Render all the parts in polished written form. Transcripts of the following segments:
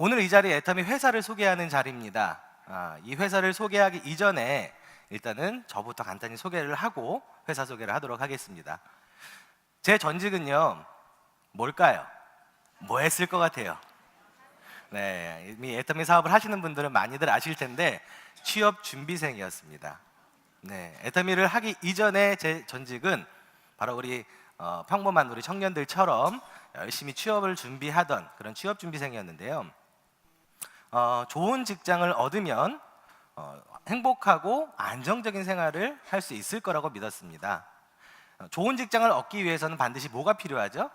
오늘 이 자리 애터미 회사를 소개하는 자리입니다. 이 회사를 소개하기 이전에 일단은 저부터 간단히 소개를 하고 회사 소개를 하도록 하겠습니다. 제 전직은요, 뭘까요? 뭐 했을 것 같아요? 네, 이미 애터미 사업을 하시는 분들은 많이들 아실 텐데 취업 준비생이었습니다. 네, 애터미를 하기 이전에 제 전직은 바로 우리 평범한 우리 청년들처럼 열심히 취업을 준비하던 그런 취업 준비생이었는데요. 좋은 직장을 얻으면 행복하고 안정적인 생활을 할 수 있을 거라고 믿었습니다. 좋은 직장을 얻기 위해서는 반드시 뭐가 필요하죠?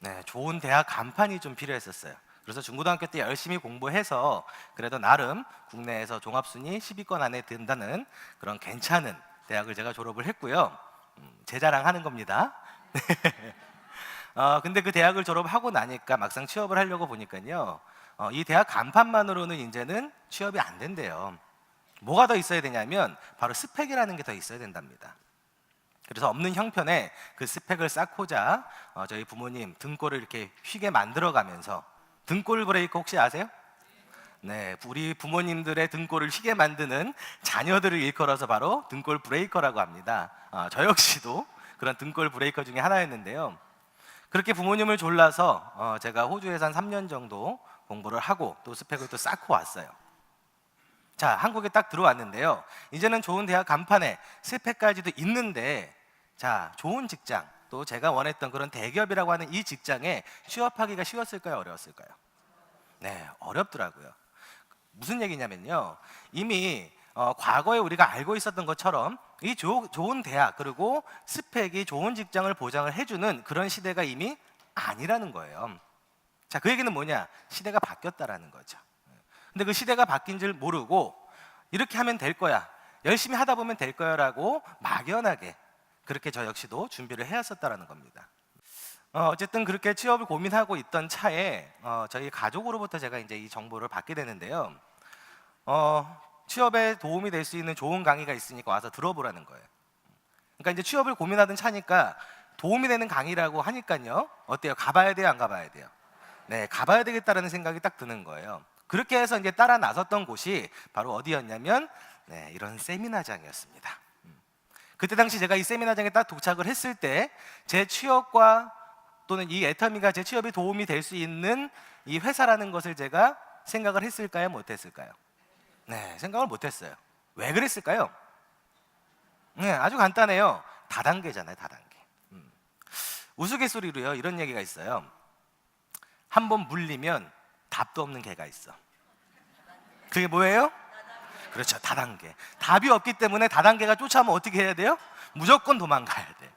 네, 좋은 대학 간판이 좀 필요했었어요. 그래서 중고등학교 때 열심히 공부해서 그래도 나름 국내에서 종합순위 10위권 안에 든다는 그런 괜찮은 대학을 제가 졸업을 했고요. 제 자랑하는 겁니다. 근데 그 대학을 졸업하고 나니까 막상 취업을 하려고 보니까요, 이 대학 간판만으로는 이제는 취업이 안 된대요. 뭐가 더 있어야 되냐면 바로 스펙이라는 게 더 있어야 된답니다. 그래서 없는 형편에 그 스펙을 쌓고자 저희 부모님 등골을 이렇게 휘게 만들어가면서, 등골 브레이커 혹시 아세요? 네, 우리 부모님들의 등골을 휘게 만드는 자녀들을 일컬어서 바로 등골 브레이커라고 합니다. 저 역시도 그런 등골 브레이커 중에 하나였는데요. 그렇게 부모님을 졸라서 제가 호주에서 한 3년 정도 공부를 하고 또 스펙을 또 쌓고 왔어요. 자, 한국에 딱 들어왔는데요. 이제는 좋은 대학 간판에 스펙까지도 있는데, 자, 좋은 직장, 또 제가 원했던 그런 대기업이라고 하는 이 직장에 취업하기가 쉬웠을까요? 어려웠을까요? 네, 어렵더라고요. 무슨 얘기냐면요, 이미 과거에 우리가 알고 있었던 것처럼 이 좋은 대학 그리고 스펙이 좋은 직장을 보장을 해주는 그런 시대가 이미 아니라는 거예요. 자, 그 얘기는 뭐냐? 시대가 바뀌었다라는 거죠. 근데 그 시대가 바뀐 줄 모르고 이렇게 하면 될 거야, 열심히 하다 보면 될 거야 라고 막연하게 그렇게 저 역시도 준비를 해왔었다라는 겁니다. 어쨌든 그렇게 취업을 고민하고 있던 차에 저희 가족으로부터 제가 이제 이 정보를 받게 되는데요. 취업에 도움이 될 수 있는 좋은 강의가 있으니까 와서 들어보라는 거예요. 그러니까 이제 취업을 고민하던 차니까 도움이 되는 강의라고 하니까요, 어때요? 가봐야 돼요, 안 가봐야 돼요? 네, 가봐야 되겠다라는 생각이 딱 드는 거예요. 그렇게 해서 이제 따라 나섰던 곳이 바로 어디였냐면, 네, 이런 세미나장이었습니다. 그때 당시 제가 이 세미나장에 딱 도착을 했을 때 제 취업과 또는 이 애터미가 제 취업에 도움이 될 수 있는 이 회사라는 것을 제가 생각을 했을까요? 못했을까요? 네, 생각을 못했어요. 왜 그랬을까요? 네, 아주 간단해요. 다단계잖아요, 다단계. 우스갯소리로요, 이런 얘기가 있어요. 한 번 물리면 답도 없는 개가 있어. 그게 뭐예요? 그렇죠, 다단계. 답이 없기 때문에 다단계가 쫓아오면 어떻게 해야 돼요? 무조건 도망가야 돼.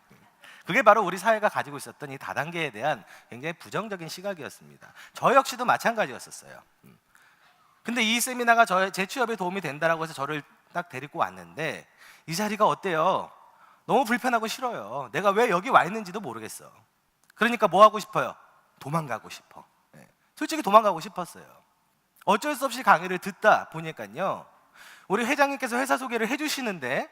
그게 바로 우리 사회가 가지고 있었던 이 다단계에 대한 굉장히 부정적인 시각이었습니다. 저 역시도 마찬가지였었어요. 근데 이 세미나가 제 취업에 도움이 된다라고 해서 저를 딱 데리고 왔는데, 이 자리가 어때요? 너무 불편하고 싫어요. 내가 왜 여기 와 있는지도 모르겠어. 그러니까 뭐 하고 싶어요? 도망가고 싶어. 네. 솔직히 도망가고 싶었어요. 어쩔 수 없이 강의를 듣다 보니까요, 우리 회장님께서 회사 소개를 해주시는데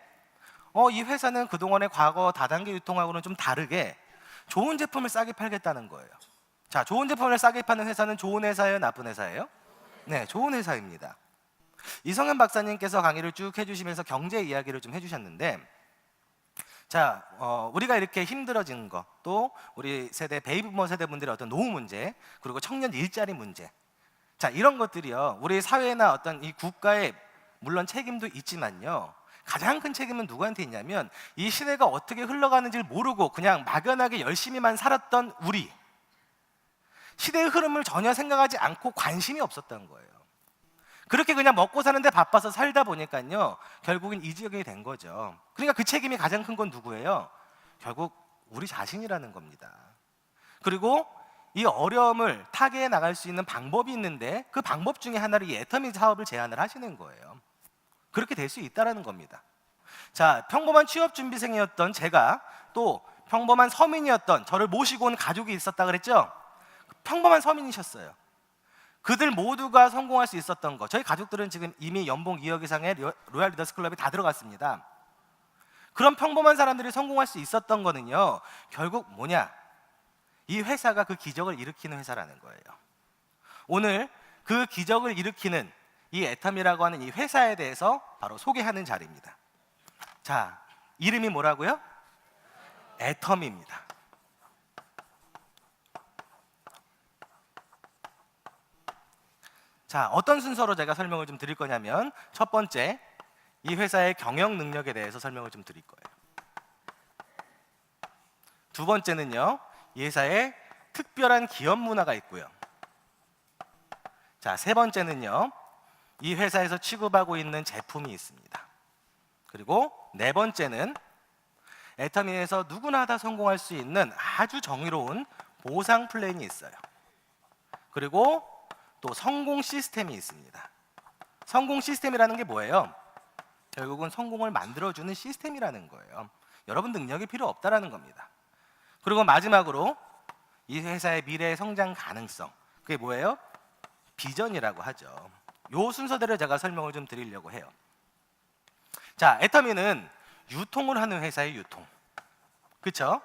이 회사는 그동안의 과거 다단계 유통하고는 좀 다르게 좋은 제품을 싸게 팔겠다는 거예요. 자, 좋은 제품을 싸게 파는 회사는 좋은 회사예요, 나쁜 회사예요? 네, 좋은 회사입니다. 이성현 박사님께서 강의를 쭉 해주시면서 경제 이야기를 좀 해주셨는데, 자, 우리가 이렇게 힘들어지는 것, 또 우리 세대 베이비부머 세대분들의 어떤 노후 문제, 그리고 청년 일자리 문제, 자, 이런 것들이요, 우리 사회나 어떤 이 국가의 물론 책임도 있지만요, 가장 큰 책임은 누구한테 있냐면 이 시대가 어떻게 흘러가는지를 모르고 그냥 막연하게 열심히만 살았던 우리, 시대의 흐름을 전혀 생각하지 않고 관심이 없었던 거예요. 그렇게 그냥 먹고 사는데 바빠서 살다 보니까요, 결국엔 이 지경이 된 거죠. 그러니까 그 책임이 가장 큰 건 누구예요? 결국 우리 자신이라는 겁니다. 그리고 이 어려움을 타개해 나갈 수 있는 방법이 있는데 그 방법 중에 하나를 이 애터미 사업을 제안을 하시는 거예요. 그렇게 될 수 있다는 겁니다. 자, 평범한 취업준비생이었던 제가 또 평범한 서민이었던 저를 모시고 온 가족이 있었다 그랬죠? 평범한 서민이셨어요. 그들 모두가 성공할 수 있었던 거, 저희 가족들은 지금 이미 연봉 2억 이상의 로얄 리더스 클럽에 다 들어갔습니다. 그런 평범한 사람들이 성공할 수 있었던 거는요, 결국 뭐냐? 이 회사가 그 기적을 일으키는 회사라는 거예요. 오늘 그 기적을 일으키는 이 애텀이라고 하는 이 회사에 대해서 바로 소개하는 자리입니다. 자, 이름이 뭐라고요? 애텀입니다. 자, 어떤 순서로 제가 설명을 좀 드릴 거냐면, 첫 번째, 이 회사의 경영 능력에 대해서 설명을 좀 드릴 거예요. 두 번째는요, 이 회사에 특별한 기업 문화가 있고요. 자, 세 번째는요, 이 회사에서 취급하고 있는 제품이 있습니다. 그리고 네 번째는 애터미에서 누구나 다 성공할 수 있는 아주 정의로운 보상 플랜이 있어요. 그리고 또 성공 시스템이 있습니다. 성공 시스템이라는 게 뭐예요? 결국은 성공을 만들어주는 시스템이라는 거예요. 여러분 능력이 필요 없다라는 겁니다. 그리고 마지막으로 이 회사의 미래의 성장 가능성, 그게 뭐예요? 비전이라고 하죠. 요 순서대로 제가 설명을 좀 드리려고 해요. 자, 애터미는 유통을 하는 회사의 유통, 그렇죠?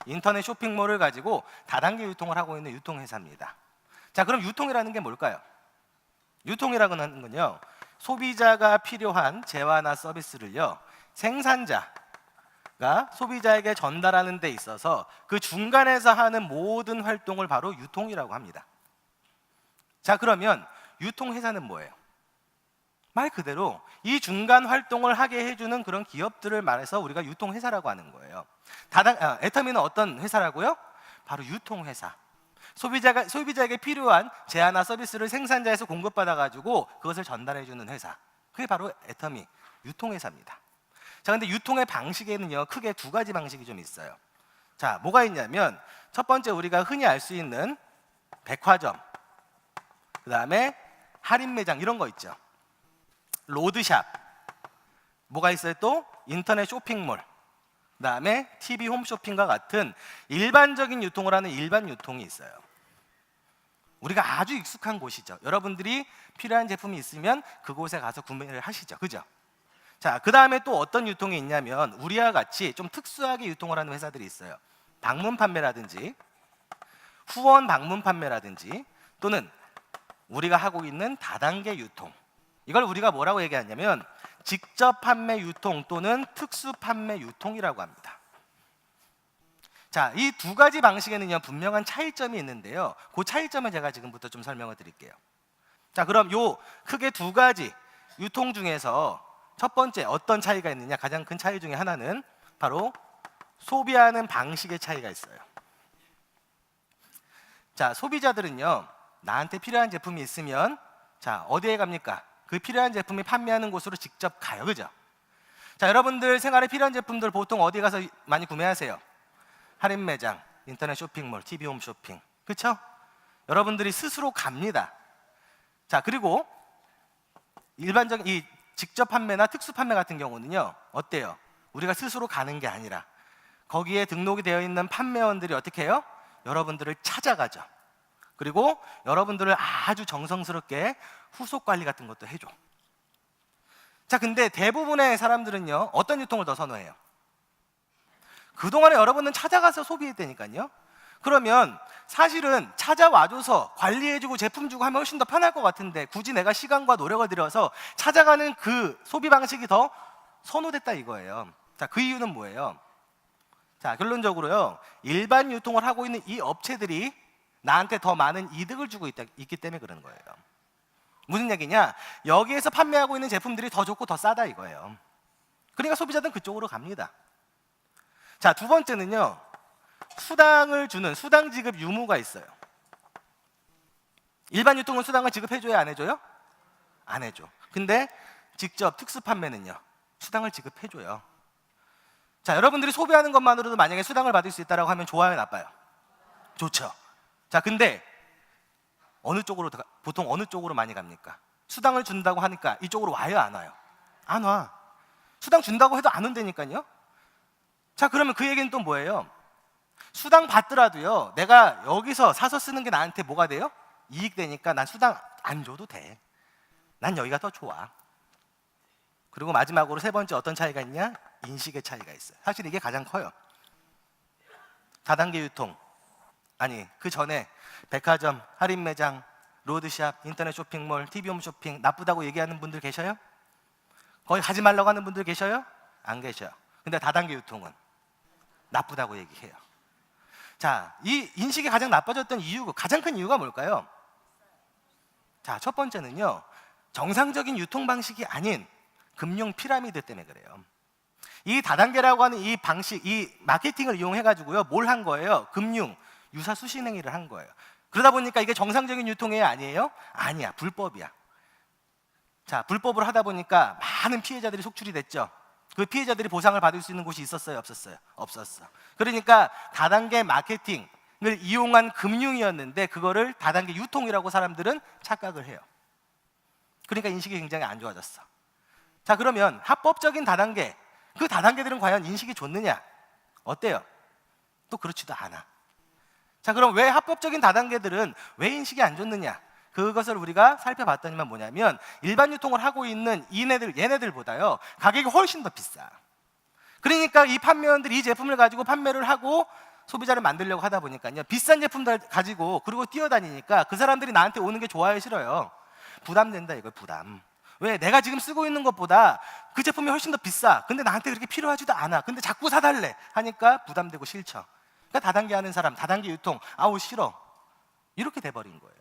인터넷 쇼핑몰을 가지고 다단계 유통을 하고 있는 유통회사입니다. 자, 그럼 유통이라는 게 뭘까요? 유통이라고 하는 건요, 소비자가 필요한 재화나 서비스를요, 생산자가 소비자에게 전달하는 데 있어서 그 중간에서 하는 모든 활동을 바로 유통이라고 합니다. 자, 그러면 유통회사는 뭐예요? 말 그대로 이 중간 활동을 하게 해주는 그런 기업들을 말해서 우리가 유통회사라고 하는 거예요. 애터미는 어떤 회사라고요? 바로 유통회사. 소비자에게 필요한 재화나 서비스를 생산자에서 공급받아가지고 그것을 전달해주는 회사. 그게 바로 애터미, 유통회사입니다. 자, 근데 유통의 방식에는요, 크게 두 가지 방식이 좀 있어요. 자, 뭐가 있냐면, 첫 번째 우리가 흔히 알 수 있는 백화점, 그 다음에 할인 매장 이런 거 있죠. 로드샵, 뭐가 있어요 또? 인터넷 쇼핑몰, 그 다음에 TV 홈쇼핑과 같은 일반적인 유통을 하는 일반 유통이 있어요. 우리가 아주 익숙한 곳이죠. 여러분들이 필요한 제품이 있으면 그곳에 가서 구매를 하시죠, 그죠? 자, 그 다음에 또 어떤 유통이 있냐면, 우리와 같이 좀 특수하게 유통을 하는 회사들이 있어요. 방문 판매라든지 후원 방문 판매라든지, 또는 우리가 하고 있는 다단계 유통, 이걸 우리가 뭐라고 얘기하냐면 직접 판매 유통 또는 특수 판매 유통이라고 합니다. 자, 이 두 가지 방식에는요, 분명한 차이점이 있는데요, 그 차이점을 제가 지금부터 좀 설명을 드릴게요. 자, 그럼 요 크게 두 가지 유통 중에서 첫 번째 어떤 차이가 있느냐, 가장 큰 차이 중에 하나는 바로 소비하는 방식의 차이가 있어요. 자, 소비자들은요, 나한테 필요한 제품이 있으면 자, 어디에 갑니까? 그 필요한 제품이 판매하는 곳으로 직접 가요, 그죠? 자, 여러분들 생활에 필요한 제품들 보통 어디 가서 많이 구매하세요? 할인 매장, 인터넷 쇼핑몰, TV 홈쇼핑, 그렇죠? 여러분들이 스스로 갑니다. 자, 그리고 일반적인 이 직접 판매나 특수 판매 같은 경우는요, 어때요? 우리가 스스로 가는 게 아니라 거기에 등록이 되어 있는 판매원들이 어떻게 해요? 여러분들을 찾아가죠. 그리고 여러분들을 아주 정성스럽게 후속 관리 같은 것도 해줘. 자, 근데 대부분의 사람들은요, 어떤 유통을 더 선호해요? 그동안에 여러분은 찾아가서 소비했다니까요. 그러면 사실은 찾아와줘서 관리해주고 제품 주고 하면 훨씬 더 편할 것 같은데, 굳이 내가 시간과 노력을 들여서 찾아가는 그 소비 방식이 더 선호됐다 이거예요. 자, 그 이유는 뭐예요? 자, 결론적으로요, 일반 유통을 하고 있는 이 업체들이 나한테 더 많은 이득을 주고 있기 때문에 그런 거예요. 무슨 얘기냐? 여기에서 판매하고 있는 제품들이 더 좋고 더 싸다 이거예요. 그러니까 소비자들은 그쪽으로 갑니다. 자, 두 번째는요, 수당을 주는 수당 지급 유무가 있어요. 일반 유통은 수당을 지급해줘요, 안 해줘요? 안 해줘. 근데 직접 특수 판매는요, 수당을 지급해줘요. 자, 여러분들이 소비하는 것만으로도 만약에 수당을 받을 수 있다고 하면 좋아요, 나빠요? 좋죠. 자, 근데 보통 어느 쪽으로 많이 갑니까? 수당을 준다고 하니까 이쪽으로 와요, 안 와요? 안 와. 수당 준다고 해도 안 온다니까요. 자, 그러면 그 얘기는 또 뭐예요? 수당 받더라도요, 내가 여기서 사서 쓰는 게 나한테 뭐가 돼요? 이익 되니까 난 수당 안 줘도 돼. 난 여기가 더 좋아. 그리고 마지막으로 세 번째 어떤 차이가 있냐? 인식의 차이가 있어요. 사실 이게 가장 커요. 다단계 유통, 아니 그 전에 백화점, 할인 매장, 로드샵, 인터넷 쇼핑몰, TV 홈쇼핑 나쁘다고 얘기하는 분들 계셔요? 거기 가지 말라고 하는 분들 계셔요? 안 계셔요. 근데 다단계 유통은 나쁘다고 얘기해요. 자, 이 인식이 가장 나빠졌던 이유, 가장 큰 이유가 뭘까요? 자, 첫 번째는요, 정상적인 유통 방식이 아닌 금융 피라미드 때문에 그래요. 이 다단계라고 하는 이 방식, 이 마케팅을 이용해 가지고요, 뭘 한 거예요? 금융 유사 수신 행위를 한 거예요. 그러다 보니까 이게 정상적인 유통이 아니에요? 아니야, 불법이야. 자, 불법으로 하다 보니까 많은 피해자들이 속출이 됐죠. 그 피해자들이 보상을 받을 수 있는 곳이 있었어요, 없었어요? 없었어. 그러니까 다단계 마케팅을 이용한 금융이었는데 그거를 다단계 유통이라고 사람들은 착각을 해요. 그러니까 인식이 굉장히 안 좋아졌어. 자, 그러면 합법적인 다단계, 그 다단계들은 과연 인식이 좋느냐? 어때요? 또 그렇지도 않아. 자, 그럼 왜 합법적인 다단계들은 왜 인식이 안 좋느냐? 그것을 우리가 살펴봤더니만 뭐냐면 일반 유통을 하고 있는 얘네들보다요 가격이 훨씬 더 비싸. 그러니까 이 판매원들이 이 제품을 가지고 판매를 하고 소비자를 만들려고 하다 보니까요, 비싼 제품들 가지고 그리고 뛰어다니니까 그 사람들이 나한테 오는 게 좋아요, 싫어요? 부담된다, 이거 부담. 왜? 내가 지금 쓰고 있는 것보다 그 제품이 훨씬 더 비싸. 근데 나한테 그렇게 필요하지도 않아. 근데 자꾸 사달래 하니까 부담되고 싫죠. 그러니까 다단계 하는 사람, 다단계 유통, 아우 싫어. 이렇게 돼버린 거예요.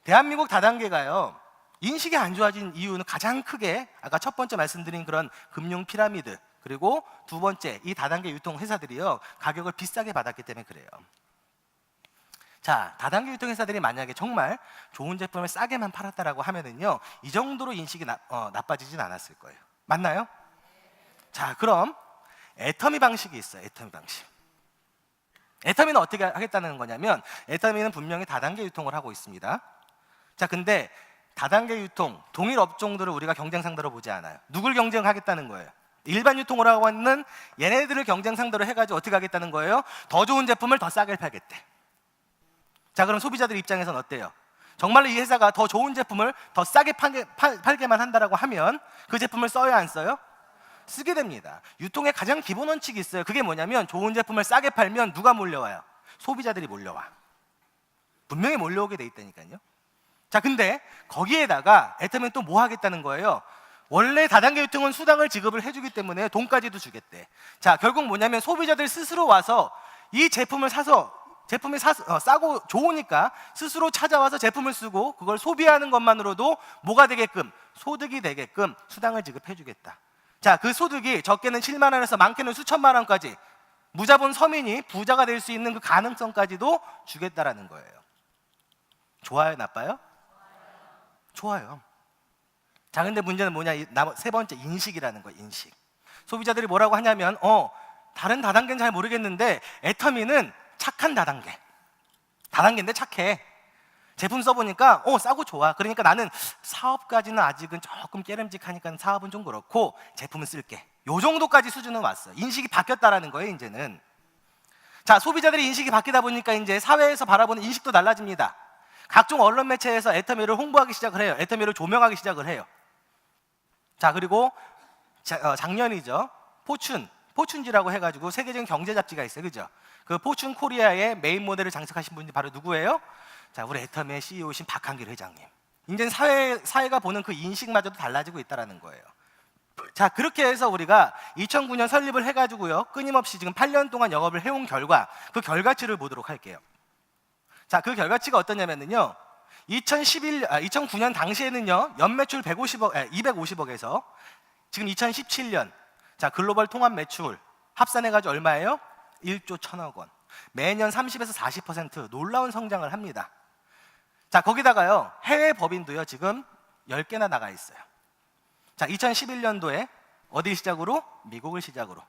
대한민국 다단계가요, 인식이 안 좋아진 이유는 가장 크게 아까 첫 번째 말씀드린 그런 금융 피라미드, 그리고 두 번째 이 다단계 유통 회사들이요 가격을 비싸게 받았기 때문에 그래요. 자, 다단계 유통 회사들이 만약에 정말 좋은 제품을 싸게만 팔았다라고 하면은요 이 정도로 인식이 나빠지진 않았을 거예요. 맞나요? 자, 그럼 애터미 방식이 있어요. 애터미 방식. 애터미는 어떻게 하겠다는 거냐면 애터미는 분명히 다단계 유통을 하고 있습니다. 자, 근데 다단계 유통, 동일 업종들을 우리가 경쟁 상대로 보지 않아요. 누굴 경쟁하겠다는 거예요? 일반 유통을 하고 있는 얘네들을 경쟁 상대로 해가지고 어떻게 하겠다는 거예요? 더 좋은 제품을 더 싸게 팔겠대. 자, 그럼 소비자들 입장에서는 어때요? 정말로 이 회사가 더 좋은 제품을 더 싸게 팔게만 한다라고 하면 그 제품을 써요, 안 써요? 쓰게 됩니다. 유통의 가장 기본 원칙이 있어요. 그게 뭐냐면 좋은 제품을 싸게 팔면 누가 몰려와요? 소비자들이 몰려와. 분명히 몰려오게 돼 있다니까요. 자, 근데 거기에다가 애터미는 또 뭐 하겠다는 거예요? 원래 다단계 유통은 수당을 지급을 해주기 때문에 돈까지도 주겠대. 자, 결국 뭐냐면 소비자들 스스로 와서 이 제품을 사서 제품이 싸고 좋으니까 스스로 찾아와서 제품을 쓰고 그걸 소비하는 것만으로도 뭐가 되게끔? 소득이 되게끔 수당을 지급해 주겠다. 자, 그 소득이 적게는 7만 원에서 많게는 수천만 원까지 무자본 서민이 부자가 될 수 있는 그 가능성까지도 주겠다라는 거예요. 좋아요, 나빠요? 좋아요. 자, 근데 문제는 뭐냐? 세 번째, 인식이라는 거예요. 인식. 소비자들이 뭐라고 하냐면 다른 다단계는 잘 모르겠는데 애터미는 착한 다단계. 다단계인데 착해. 제품 써보니까 싸고 좋아. 그러니까 나는 사업까지는 아직은 조금 깨름직하니까 사업은 좀 그렇고 제품은 쓸게. 요 정도까지 수준은 왔어. 인식이 바뀌었다라는 거예요, 이제는. 자, 소비자들의 인식이 바뀌다 보니까 이제 사회에서 바라보는 인식도 달라집니다. 각종 언론 매체에서 애터미를 홍보하기 시작을 해요. 애터미를 조명하기 시작을 해요. 자, 그리고 작년이죠. 포춘지라고 해가지고 세계적인 경제 잡지가 있어요, 그죠? 그 포춘 코리아의 메인 모델을 장식하신 분이 바로 누구예요? 자, 우리 애터미의 CEO이신 박한길 회장님. 이제 사회가 보는 그 인식마저도 달라지고 있다라는 거예요. 자, 그렇게 해서 우리가 2009년 설립을 해가지고요 끊임없이 지금 8년 동안 영업을 해온 결과, 그 결과치를 보도록 할게요. 자, 그 결과치가 어떠냐면요 2009년 당시에는요 연매출 250억에서 지금 2017년 자 글로벌 통합 매출 합산해가지고 얼마예요? 1조 1천억 원. 매년 30에서 40% 놀라운 성장을 합니다. 자, 거기다가요 해외 법인도요 지금 10개나 나가 있어요. 자, 2011년도에 어디 시작으로? 미국을 시작으로.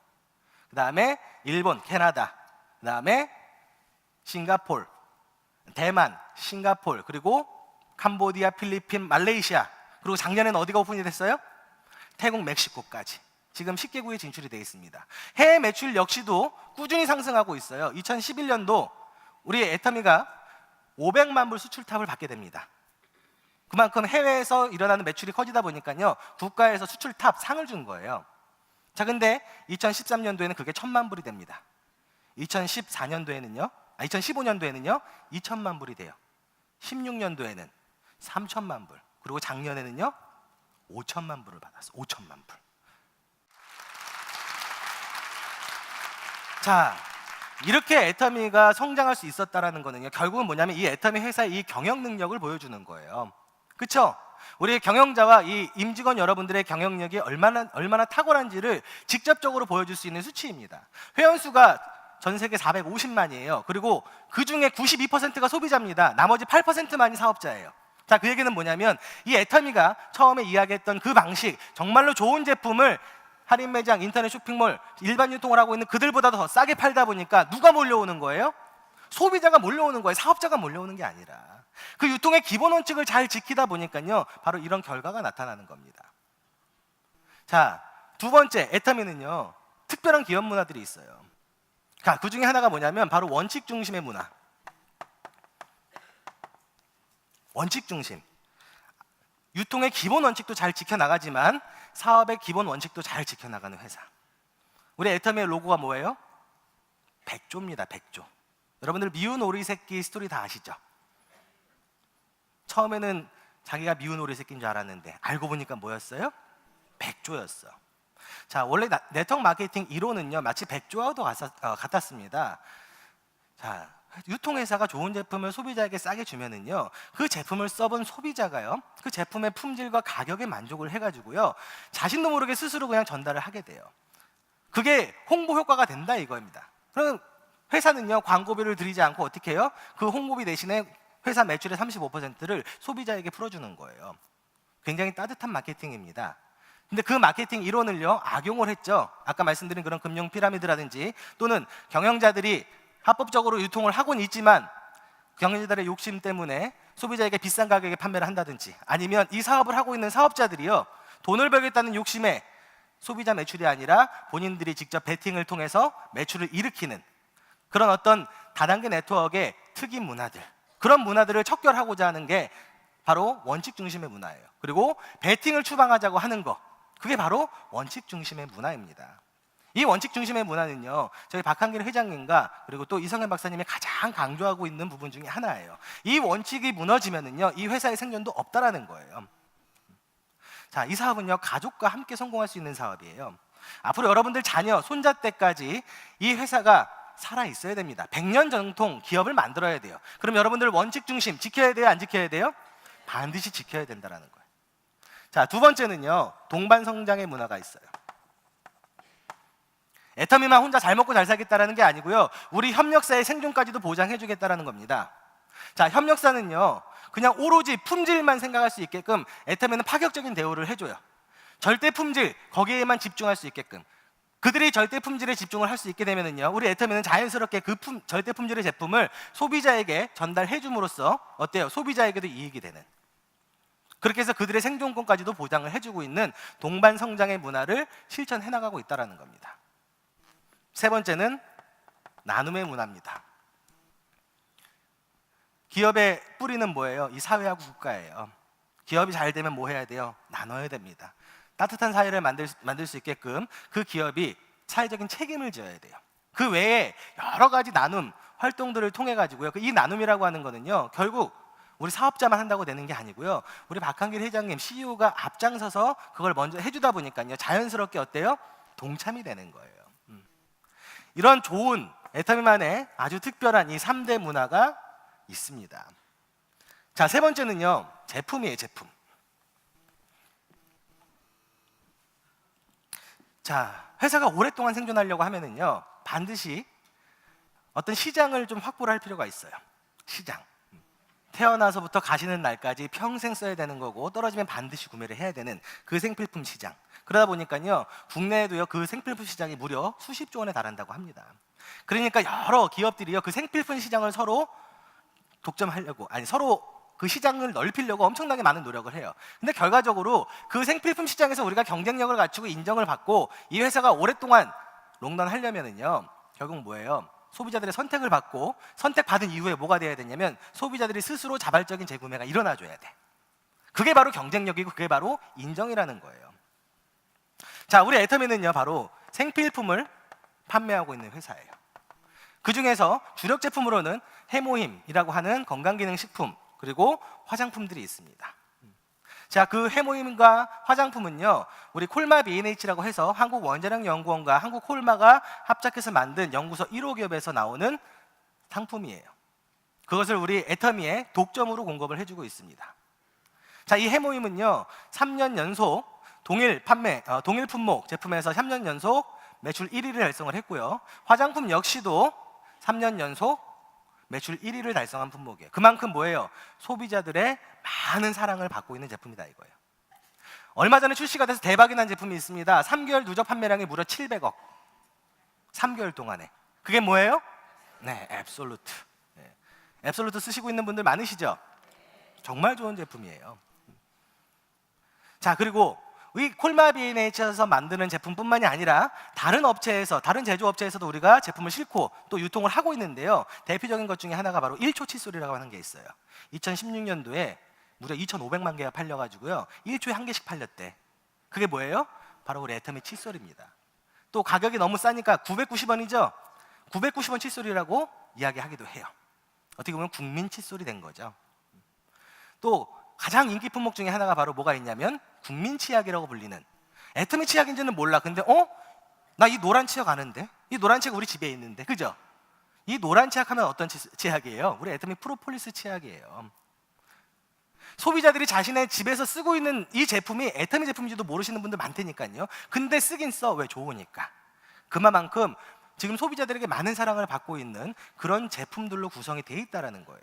그 다음에 일본, 캐나다, 그 다음에 싱가폴, 대만, 싱가폴, 그리고 캄보디아, 필리핀, 말레이시아, 그리고 작년에는 어디가 오픈이 됐어요? 태국, 멕시코까지 지금 10개국에 진출이 되어 있습니다. 해외 매출 역시도 꾸준히 상승하고 있어요. 2011년도 우리 애터미가 500만 불 수출탑을 받게 됩니다. 그만큼 해외에서 일어나는 매출이 커지다 보니까요 국가에서 수출탑 상을 준 거예요. 자, 근데 2013년도에는 그게 1,000만 불이 됩니다. 2015년도에는요 2천만 불이 돼요. 16년도에는 3천만 불, 그리고 작년에는요 5천만 불을 받았어. 5천만 불. 자, 이렇게 애터미가 성장할 수 있었다라는 거는요, 결국은 뭐냐면 이 애터미 회사의 이 경영 능력을 보여주는 거예요. 그렇죠? 우리 경영자와 이 임직원 여러분들의 경영력이 얼마나 탁월한지를 직접적으로 보여줄 수 있는 수치입니다. 회원 수가 전 세계 450만이에요. 그리고 그 중에 92%가 소비자입니다. 나머지 8%만이 사업자예요. 자, 그 얘기는 뭐냐면 이 애터미가 처음에 이야기했던 그 방식, 정말로 좋은 제품을 할인 매장, 인터넷 쇼핑몰, 일반 유통을 하고 있는 그들보다 더 싸게 팔다 보니까 누가 몰려오는 거예요? 소비자가 몰려오는 거예요. 사업자가 몰려오는 게 아니라. 그 유통의 기본 원칙을 잘 지키다 보니까요, 바로 이런 결과가 나타나는 겁니다. 자, 두 번째, 애터미는요 특별한 기업 문화들이 있어요. 그 중에 하나가 뭐냐면 바로 원칙 중심의 문화. 원칙 중심. 유통의 기본 원칙도 잘 지켜나가지만 사업의 기본 원칙도 잘 지켜나가는 회사. 우리 애터미의 로고가 뭐예요? 백조입니다. 백조. 여러분들 미운 오리 새끼 스토리 다 아시죠? 처음에는 자기가 미운 오리 새끼인 줄 알았는데 알고 보니까 뭐였어요? 백조였어. 자, 원래 네트워크 마케팅 이론은요 마치 백조와도 같았습니다. 자, 유통회사가 좋은 제품을 소비자에게 싸게 주면은요, 그 제품을 써본 소비자가요, 그 제품의 품질과 가격에 만족을 해가지고요, 자신도 모르게 스스로 그냥 전달을 하게 돼요. 그게 홍보 효과가 된다 이거입니다. 그럼 회사는요, 광고비를 들이지 않고 어떻게 해요? 그 홍보비 대신에 회사 매출의 35%를 소비자에게 풀어주는 거예요. 굉장히 따뜻한 마케팅입니다. 근데 그 마케팅 이론을요, 악용을 했죠. 아까 말씀드린 그런 금융 피라미드라든지 또는 경영자들이 합법적으로 유통을 하고는 있지만 경영자들의 욕심 때문에 소비자에게 비싼 가격에 판매를 한다든지, 아니면 이 사업을 하고 있는 사업자들이요, 돈을 벌겠다는 욕심에 소비자 매출이 아니라 본인들이 직접 베팅을 통해서 매출을 일으키는 그런 어떤 다단계 네트워크의 특이 문화들, 그런 문화들을 척결하고자 하는 게 바로 원칙 중심의 문화예요. 그리고 베팅을 추방하자고 하는 거, 그게 바로 원칙 중심의 문화입니다. 이 원칙 중심의 문화는요, 저희 박한길 회장님과 그리고 또 이성현 박사님이 가장 강조하고 있는 부분 중에 하나예요. 이 원칙이 무너지면은요, 이 회사의 생존도 없다라는 거예요. 자, 이 사업은요, 가족과 함께 성공할 수 있는 사업이에요. 앞으로 여러분들 자녀, 손자 때까지 이 회사가 살아 있어야 됩니다. 100년 전통 기업을 만들어야 돼요. 그럼 여러분들 원칙 중심 지켜야 돼요, 안 지켜야 돼요? 반드시 지켜야 된다라는 거예요. 자, 두 번째는요, 동반 성장의 문화가 있어요. 애터미만 혼자 잘 먹고 잘 살겠다라는 게 아니고요, 우리 협력사의 생존까지도 보장해 주겠다라는 겁니다. 자, 협력사는요, 그냥 오로지 품질만 생각할 수 있게끔 애터미는 파격적인 대우를 해줘요. 절대 품질, 거기에만 집중할 수 있게끔. 그들이 절대 품질에 집중을 할 수 있게 되면은요, 우리 애터미는 자연스럽게 그 절대 품질의 제품을 소비자에게 전달해 줌으로써 어때요? 소비자에게도 이익이 되는. 그렇게 해서 그들의 생존권까지도 보장을 해주고 있는 동반 성장의 문화를 실천해 나가고 있다는 겁니다. 세 번째는 나눔의 문화입니다. 기업의 뿌리는 뭐예요? 이 사회하고 국가예요. 기업이 잘 되면 뭐 해야 돼요? 나눠야 됩니다. 따뜻한 사회를 만들 수 있게끔 그 기업이 사회적인 책임을 져야 돼요. 그 외에 여러 가지 나눔 활동들을 통해 가지고요, 이 나눔이라고 하는 거는요, 결국 우리 사업자만 한다고 되는 게 아니고요, 우리 박한길 회장님 CEO가 앞장서서 그걸 먼저 해주다 보니까요, 자연스럽게 어때요? 동참이 되는 거예요. 이런 좋은 애터미만의 아주 특별한 이 3대 문화가 있습니다. 자, 세 번째는요, 제품이에요. 제품. 자, 회사가 오랫동안 생존하려고 하면은요, 반드시 어떤 시장을 좀 확보를 할 필요가 있어요. 시장. 태어나서부터 가시는 날까지 평생 써야 되는 거고, 떨어지면 반드시 구매를 해야 되는 그 생필품 시장. 그러다 보니까요, 국내에도요, 그 생필품 시장이 무려 수십조 원에 달한다고 합니다. 그러니까 여러 기업들이요, 그 생필품 시장을 서로 독점하려고, 아니 서로 그 시장을 넓히려고 엄청나게 많은 노력을 해요. 근데 결과적으로 그 생필품 시장에서 우리가 경쟁력을 갖추고 인정을 받고 이 회사가 오랫동안 롱런하려면은요, 결국 뭐예요? 소비자들의 선택을 받고, 선택받은 이후에 뭐가 돼야 되냐면 소비자들이 스스로 자발적인 재구매가 일어나줘야 돼. 그게 바로 경쟁력이고 그게 바로 인정이라는 거예요. 자, 우리 애터미는요, 바로 생필품을 판매하고 있는 회사예요. 그 중에서 주력 제품으로는 해모힘이라고 하는 건강기능식품, 그리고 화장품들이 있습니다. 자, 그 해모임과 화장품은요, 우리 콜마 B&H라고 해서 한국원자력연구원과 한국콜마가 합작해서 만든 연구소 1호 기업에서 나오는 상품이에요. 그것을 우리 애터미에 독점으로 공급을 해주고 있습니다. 자, 이 해모임은요 3년 연속 동일 품목 제품에서 3년 연속 매출 1위를 달성을 했고요. 화장품 역시도 3년 연속 매출 1위를 달성한 품목이에요. 그만큼 뭐예요? 소비자들의 많은 사랑을 받고 있는 제품이다 이거예요. 얼마 전에 출시가 돼서 대박이 난 제품이 있습니다. 3개월 누적 판매량이 무려 700억. 3개월 동안에. 그게 뭐예요? 네, 앱솔루트. 네. 앱솔루트 쓰시고 있는 분들 많으시죠? 정말 좋은 제품이에요. 자, 그리고 이 콜마 B&H에서 만드는 제품뿐만이 아니라 다른 업체에서, 다른 제조업체에서도 우리가 제품을 싣고 또 유통을 하고 있는데요. 대표적인 것 중에 하나가 바로 1초 칫솔이라고 하는 게 있어요. 2016년도에 무려 2,500만 개가 팔려가지고요 1초에 한 개씩 팔렸대. 그게 뭐예요? 바로 우리 애터미 칫솔입니다. 또 가격이 너무 싸니까 990원이죠? 990원 칫솔이라고 이야기하기도 해요. 어떻게 보면 국민 칫솔이 된 거죠. 또 가장 인기 품목 중에 하나가 바로 뭐가 있냐면 국민 치약이라고 불리는, 애터미 치약인지는 몰라. 근데 나 이 노란 치약 아는데? 이 노란 치약 우리 집에 있는데, 그죠? 이 노란 치약 하면 어떤 치약이에요? 우리 애터미 프로폴리스 치약이에요. 소비자들이 자신의 집에서 쓰고 있는 이 제품이 애터미 제품인지도 모르시는 분들 많다니까요. 근데 쓰긴 써. 왜? 좋으니까. 그만큼 지금 소비자들에게 많은 사랑을 받고 있는 그런 제품들로 구성이 되어 있다는 거예요.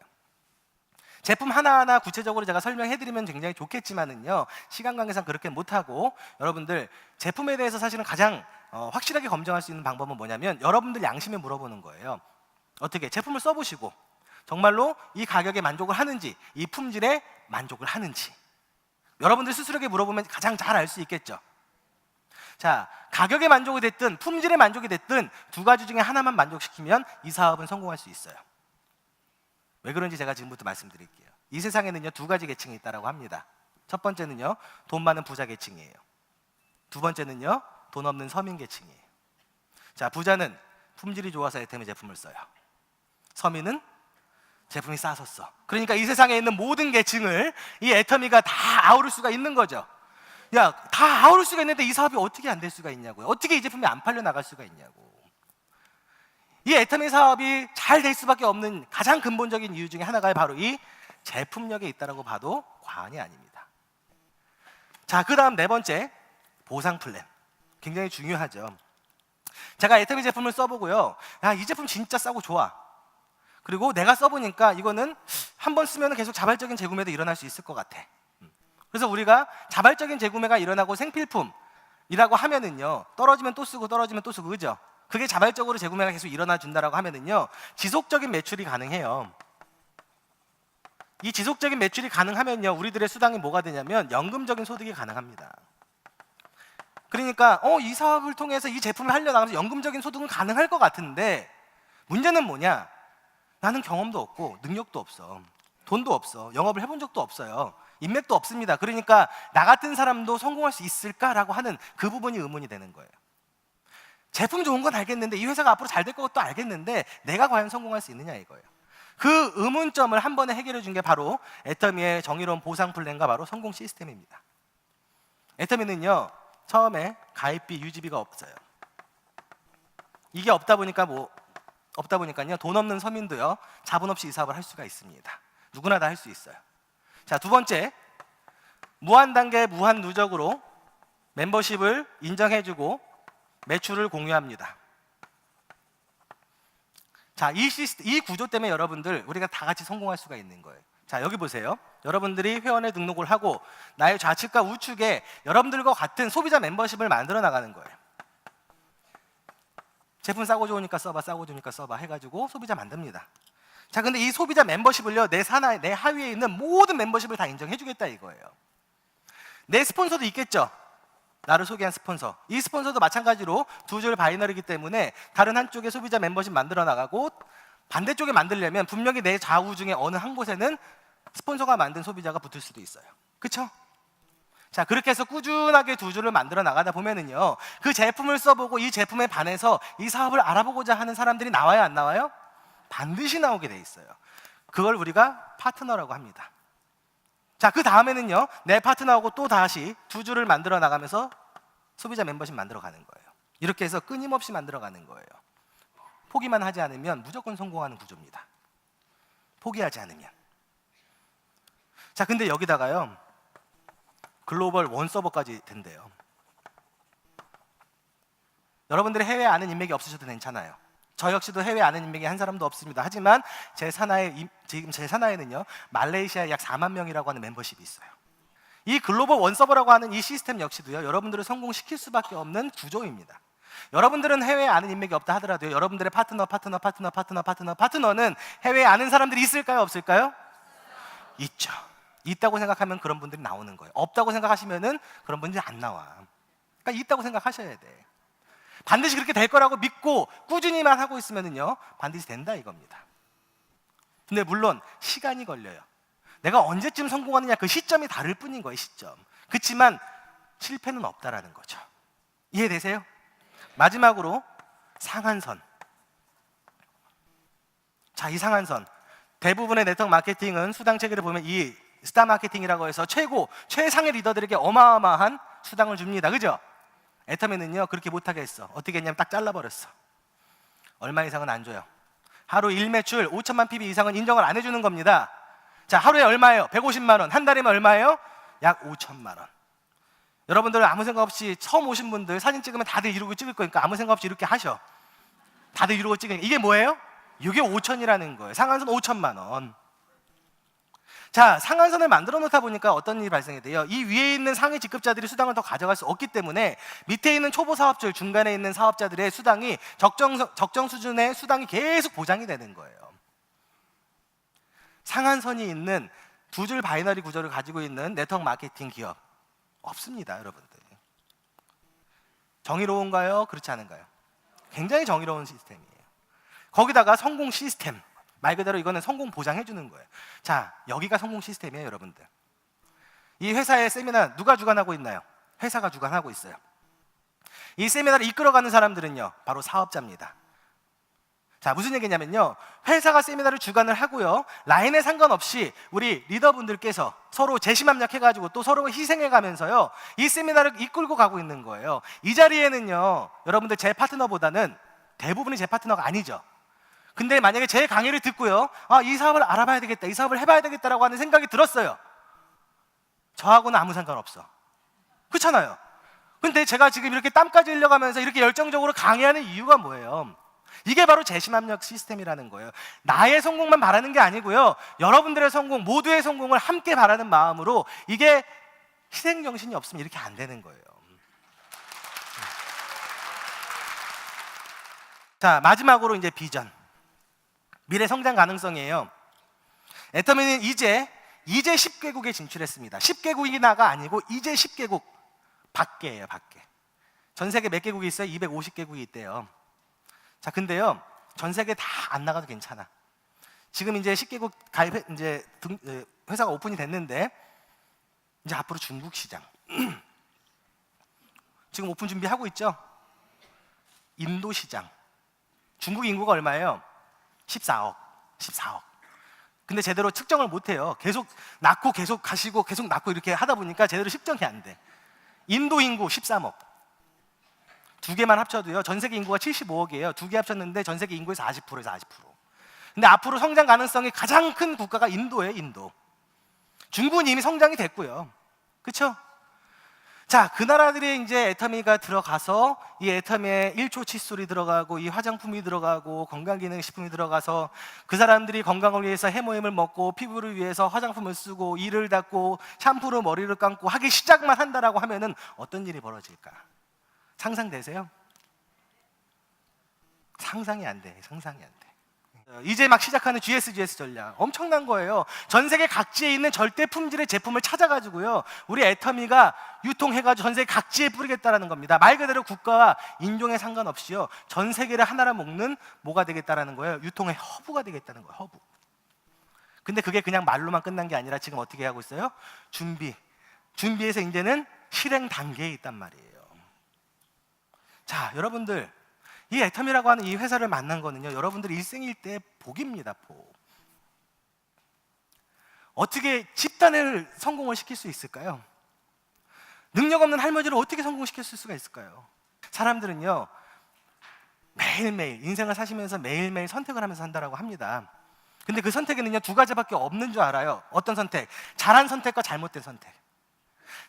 제품 하나하나 구체적으로 제가 설명해드리면 굉장히 좋겠지만은요, 시간 관계상 그렇게 못하고, 여러분들 제품에 대해서 사실은 가장 확실하게 검증할 수 있는 방법은 뭐냐면 여러분들 양심에 물어보는 거예요. 어떻게 제품을 써보시고 정말로 이 가격에 만족을 하는지, 이 품질에 만족을 하는지 여러분들 스스로에게 물어보면 가장 잘 알 수 있겠죠. 자, 가격에 만족이 됐든 품질에 만족이 됐든 두 가지 중에 하나만 만족시키면 이 사업은 성공할 수 있어요. 왜 그런지 제가 지금부터 말씀드릴게요. 이 세상에는요 두 가지 계층이 있다고 합니다. 첫 번째는요 돈 많은 부자 계층이에요. 두 번째는요 돈 없는 서민 계층이에요. 자, 부자는 품질이 좋아서 애터미 제품을 써요. 서민은 제품이 싸서 써. 그러니까 이 세상에 있는 모든 계층을 이 애터미가 다 아우를 수가 있는 거죠. 야, 다 아우를 수가 있는데 이 사업이 어떻게 안 될 수가 있냐고요. 어떻게 이 제품이 안 팔려 나갈 수가 있냐고. 이 애터미 사업이 잘 될 수밖에 없는 가장 근본적인 이유 중에 하나가 바로 이 제품력에 있다고 봐도 과언이 아닙니다. 자, 그 다음 네 번째, 보상 플랜. 굉장히 중요하죠. 제가 애터미 제품을 써보고요, 야, 이 제품 진짜 싸고 좋아. 그리고 내가 써보니까 이거는 한번 쓰면 계속 자발적인 재구매도 일어날 수 있을 것 같아. 그래서 우리가 자발적인 재구매가 일어나고 생필품이라고 하면은요, 떨어지면 또 쓰고 떨어지면 또 쓰고, 그죠? 그게 자발적으로 재구매가 계속 일어나 준다라고 하면은요 지속적인 매출이 가능해요. 이 지속적인 매출이 가능하면요 우리들의 수당이 뭐가 되냐면 연금적인 소득이 가능합니다. 그러니까 이 사업을 통해서 이 제품을 하려나가면서 연금적인 소득은 가능할 것 같은데, 문제는 뭐냐? 나는 경험도 없고 능력도 없어, 돈도 없어, 영업을 해본 적도 없어요, 인맥도 없습니다. 그러니까 나 같은 사람도 성공할 수 있을까라고 하는 그 부분이 의문이 되는 거예요. 제품 좋은 건 알겠는데, 이 회사가 앞으로 잘 될 것도 알겠는데 내가 과연 성공할 수 있느냐 이거예요. 그 의문점을 한 번에 해결해 준 게 바로 애터미의 정의로운 보상 플랜과 바로 성공 시스템입니다. 애터미는요 처음에 가입비, 유지비가 없어요. 이게 없다 보니까요 돈 없는 서민도요 자본 없이 이 사업을 할 수가 있습니다. 누구나 다 할 수 있어요. 자, 두 번째, 무한 단계 무한 누적으로 멤버십을 인정해주고 매출을 공유합니다. 자, 이 구조 때문에 여러분들 우리가 다 같이 성공할 수가 있는 거예요. 자, 여기 보세요. 여러분들이 회원에 등록을 하고 나의 좌측과 우측에 여러분들과 같은 소비자 멤버십을 만들어 나가는 거예요. 제품 싸고 좋으니까 써봐, 싸고 좋으니까 써봐 해가지고 소비자 만듭니다. 자, 근데 이 소비자 멤버십을요 내 하위에 있는 모든 멤버십을 다 인정해주겠다 이거예요. 내 스폰서도 있겠죠. 나를 소개한 스폰서, 이 스폰서도 마찬가지로 두 줄 바이너리이기 때문에 다른 한쪽에 소비자 멤버십 만들어 나가고 반대쪽에 만들려면 분명히 내 좌우 중에 어느 한 곳에는 스폰서가 만든 소비자가 붙을 수도 있어요. 그렇죠? 자, 그렇게 해서 꾸준하게 두 줄을 만들어 나가다 보면은요 그 제품을 써보고 이 제품에 반해서 이 사업을 알아보고자 하는 사람들이 나와요, 안 나와요? 반드시 나오게 돼 있어요. 그걸 우리가 파트너라고 합니다. 자, 그 다음에는요, 내 파트너하고 또 다시 두 줄을 만들어 나가면서 소비자 멤버십 만들어 가는 거예요. 이렇게 해서 끊임없이 만들어 가는 거예요. 포기만 하지 않으면 무조건 성공하는 구조입니다. 포기하지 않으면. 자, 근데 여기다가요, 글로벌 원 서버까지 된대요. 여러분들이 해외에 아는 인맥이 없으셔도 괜찮아요. 저 역시도 해외에 아는 인맥이 한 사람도 없습니다. 하지만 지금 제 산하에는요, 말레이시아에 약 4만 명이라고 하는 멤버십이 있어요. 이 글로벌 원 서버라고 하는 이 시스템 역시도요, 여러분들을 성공시킬 수밖에 없는 구조입니다. 여러분들은 해외에 아는 인맥이 없다 하더라도요, 여러분들의 파트너는 해외에 아는 사람들이 있을까요, 없을까요? 있죠. 있다고 생각하면 그런 분들이 나오는 거예요. 없다고 생각하시면은 그런 분들이 안 나와. 그러니까 있다고 생각하셔야 돼. 반드시 그렇게 될 거라고 믿고 꾸준히만 하고 있으면은요, 반드시 된다 이겁니다. 근데 물론 시간이 걸려요. 내가 언제쯤 성공하느냐, 그 시점이 다를 뿐인 거예요, 시점. 그렇지만 실패는 없다라는 거죠. 이해되세요? 마지막으로 상한선. 자, 이 상한선. 대부분의 네트워크 마케팅은 수당 체계를 보면 이 스타 마케팅이라고 해서 최상의 리더들에게 어마어마한 수당을 줍니다. 그죠? 애터미는요, 그렇게 못하게 했어. 어떻게 했냐면 딱 잘라버렸어. 얼마 이상은 안 줘요. 하루 1매출 5천만 PB 이상은 인정을 안 해주는 겁니다. 자, 하루에 얼마예요? 150만 원. 한 달이면 얼마예요? 약 5천만 원. 여러분들 아무 생각 없이 처음 오신 분들 사진 찍으면 다들 이러고 찍을 거니까 아무 생각 없이 이렇게 하셔. 다들 이러고 찍으니까 이게 뭐예요? 이게 5천이라는 거예요. 상한선 5천만 원. 자, 상한선을 만들어 놓다 보니까 어떤 일이 발생이 돼요? 이 위에 있는 상위 직급자들이 수당을 더 가져갈 수 없기 때문에 밑에 있는 초보 사업줄, 중간에 있는 사업자들의 수당이 적정 수준의 수당이 계속 보장이 되는 거예요. 상한선이 있는 두 줄 바이너리 구조를 가지고 있는 네트워크 마케팅 기업 없습니다, 여러분들. 정의로운가요? 그렇지 않은가요? 굉장히 정의로운 시스템이에요. 거기다가 성공 시스템, 말 그대로 이거는 성공 보장해 주는 거예요. 자, 여기가 성공 시스템이에요, 여러분들. 이 회사의 세미나 누가 주관하고 있나요? 회사가 주관하고 있어요. 이 세미나를 이끌어가는 사람들은요, 바로 사업자입니다. 자, 무슨 얘기냐면요, 회사가 세미나를 주관을 하고요, 라인에 상관없이 우리 리더분들께서 서로 재심합력해가지고 또 서로 희생해가면서요, 이 세미나를 이끌고 가고 있는 거예요. 이 자리에는요, 여러분들 제 파트너보다는 대부분이 제 파트너가 아니죠. 근데 만약에 제 강의를 듣고요, 이 사업을 알아봐야 되겠다, 이 사업을 해봐야 되겠다라고 하는 생각이 들었어요. 저하고는 아무 상관없어. 그렇잖아요. 근데 제가 지금 이렇게 땀까지 흘려가면서 이렇게 열정적으로 강의하는 이유가 뭐예요? 이게 바로 재심합력 시스템이라는 거예요. 나의 성공만 바라는 게 아니고요, 여러분들의 성공, 모두의 성공을 함께 바라는 마음으로, 이게 희생정신이 없으면 이렇게 안 되는 거예요. 자, 마지막으로 이제 비전, 미래 성장 가능성이에요. 애터미는 이제 10개국에 진출했습니다. 10개국이나가 아니고 이제 10개국 밖에예요, 밖에. 전 세계 몇 개국이 있어요? 250개국이 있대요. 자, 근데요, 전 세계 다 안 나가도 괜찮아. 지금 이제 10개국 가입 이제 회사가 오픈이 됐는데, 이제 앞으로 중국 시장 지금 오픈 준비하고 있죠. 인도 시장. 중국 인구가 얼마예요? 14억. 근데 제대로 측정을 못 해요. 계속 낳고 계속 가시고 계속 낳고 이렇게 하다 보니까 제대로 측정이 안 돼. 인도 인구 13억. 두 개만 합쳐도요, 전 세계 인구가 75억이에요. 두 개 합쳤는데 전 세계 인구의 40%에서 40%. 근데 앞으로 성장 가능성이 가장 큰 국가가 인도예요, 인도. 중국은 이미 성장이 됐고요. 그렇죠? 자, 그 나라들이 이제 애터미가 들어가서 이 애터미에 1초 칫솔이 들어가고 이 화장품이 들어가고 건강기능식품이 들어가서 그 사람들이 건강을 위해서 해모임을 먹고 피부를 위해서 화장품을 쓰고 이를 닦고 샴푸로 머리를 감고 하기 시작만 한다라고 하면은 어떤 일이 벌어질까? 상상되세요? 상상이 안 돼. 이제 막 시작하는 GS 전략 엄청난 거예요. 전 세계 각지에 있는 절대 품질의 제품을 찾아가지고요, 우리 애터미가 유통해가지고 전 세계 각지에 뿌리겠다라는 겁니다. 말 그대로 국가와 인종에 상관없이요, 전 세계를 하나로 먹는 뭐가 되겠다라는 거예요. 유통의 허브가 되겠다는 거예요, 허브. 근데 그게 그냥 말로만 끝난 게 아니라 지금 어떻게 하고 있어요? 준비해서 이제는 실행 단계에 있단 말이에요. 자, 여러분들, 이 애터미라고 하는 이 회사를 만난 거는요, 여러분들 일생일대의 복입니다, 복. 어떻게 집단을 성공을 시킬 수 있을까요? 능력 없는 할머니를 어떻게 성공시킬 수가 있을까요? 사람들은요, 매일매일 인생을 사시면서 매일매일 선택을 하면서 산다고 합니다. 근데 그 선택에는요, 두 가지밖에 없는 줄 알아요. 어떤 선택? 잘한 선택과 잘못된 선택.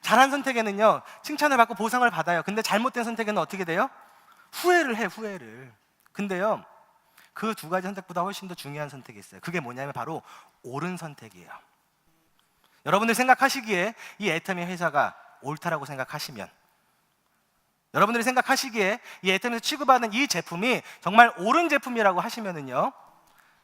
잘한 선택에는요, 칭찬을 받고 보상을 받아요. 근데 잘못된 선택에는 어떻게 돼요? 후회를 해, 후회를. 근데요, 그 두 가지 선택보다 훨씬 더 중요한 선택이 있어요. 그게 뭐냐면 바로 옳은 선택이에요. 여러분들 생각하시기에 이 애터미 회사가 옳다라고 생각하시면, 여러분들이 생각하시기에 이 애터미에서 취급하는 이 제품이 정말 옳은 제품이라고 하시면은요,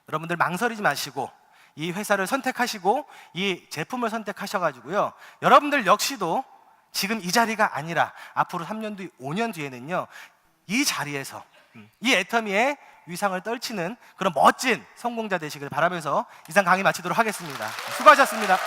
여러분들 망설이지 마시고 이 회사를 선택하시고 이 제품을 선택하셔가지고요, 여러분들 역시도 지금 이 자리가 아니라 앞으로 3년 뒤, 5년 뒤에는요, 이 자리에서 이 애터미의 위상을 떨치는 그런 멋진 성공자 되시길 바라면서 이상 강의 마치도록 하겠습니다. 수고하셨습니다.